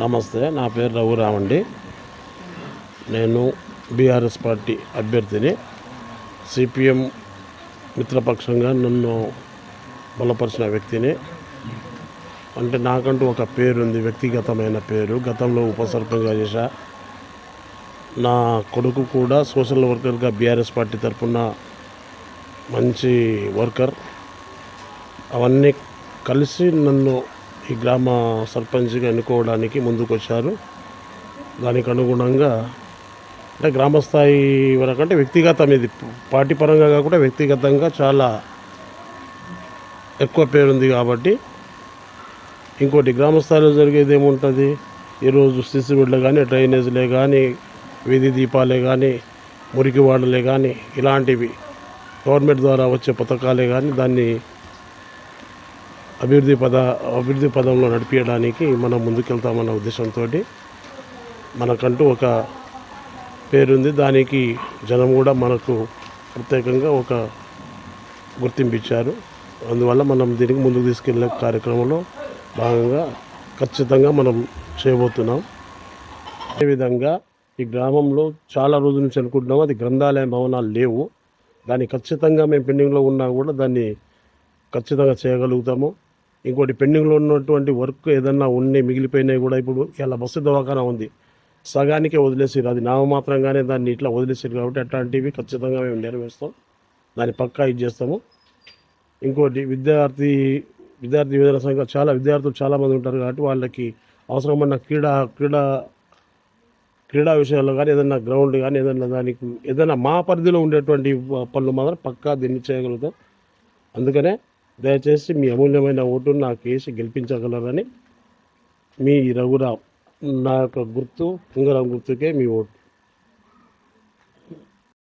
నమస్తే, నా పేరు రఘురామ్ అండి. నేను బీఆర్ఎస్ పార్టీ అభ్యర్థిని. సిపిఎం మిత్రపక్షంగా నన్ను బలపరిచిన వ్యక్తిని. అంటే నాకంటూ ఒక పేరు ఉంది, వ్యక్తిగతమైన పేరు. గతంలో ఉప సర్పంచ్గా చేశా. నా కొడుకు కూడా సోషల్ వర్కర్గా బీఆర్ఎస్ పార్టీ తరఫున మంచి వర్కర్. అవన్నీ కలిసి నన్ను ఈ గ్రామ సర్పంచ్గా ఎన్నుకోవడానికి ముందుకు వచ్చారు. దానికి అనుగుణంగా అంటే గ్రామస్థాయి వరకు అంటే వ్యక్తిగతం, ఇది పార్టీ పరంగా కాకుండా వ్యక్తిగతంగా చాలా ఎక్కువ పేరుంది కాబట్టి. ఇంకోటి గ్రామస్థాయిలో జరిగేది ఏముంటుంది, ఈరోజు సిసి రోడ్లే కానీ, డ్రైనేజీలే కానీ, వీధి దీపాలే కానీ, మురికి వాడలే కానీ, ఇలాంటివి గవర్నమెంట్ ద్వారా వచ్చే పథకాలే కానీ దాన్ని అభివృద్ధి పదంలో నడిపించడానికి మనం ముందుకెళ్తామన్న ఉద్దేశంతో మనకంటూ ఒక పేరుంది. దానికి జనం కూడా మనకు ప్రత్యేకంగా ఒక గుర్తింపు ఇచ్చారు. అందువల్ల మనం దీనికి ముందుకు తీసుకెళ్లే కార్యక్రమంలో భాగంగా ఖచ్చితంగా మనం చేయబోతున్నాం. అదేవిధంగా ఈ గ్రామంలో చాలా రోజుల నుంచి అనుకుంటున్నాము, అది గ్రంథాలయ భవనాలు లేవు. దాన్ని ఖచ్చితంగా మేము పెండింగ్లో ఉన్నా కూడా దాన్ని ఖచ్చితంగా చేయగలుగుతాము. ఇంకోటి పెండింగ్లో ఉన్నటువంటి వర్క్ ఏదన్నా మిగిలిపోయినాయి కూడా. ఇప్పుడు ఇలా బస్సు దవాఖానా ఉంది, సగానికే వదిలేసారు. అది నామమాత్రంగానే దాన్ని ఇట్లా వదిలేసారు కాబట్టి అట్లాంటివి ఖచ్చితంగా మేము నెరవేరుస్తాం. దాన్ని పక్కా ఇది చేస్తాము. ఇంకోటి విద్యార్థి విద్యార్థి సంఘం విద్యార్థులు చాలామంది ఉంటారు కాబట్టి వాళ్ళకి అవసరమైన క్రీడా విషయాల్లో కానీ, ఏదైనా గ్రౌండ్ కానీ, ఏదైనా మా పరిధిలో ఉండేటువంటి పనులు మాత్రం పక్కా దీన్ని చేయగలుగుతాం. అందుకనే దయచేసి మీ అమూల్యమైన ఓటును నాకు వేసి గెలిపించగలరని. మీ రఘురామ్. నా యొక్క గుర్తు ఉంగరం గుర్తుకే మీ ఓటు.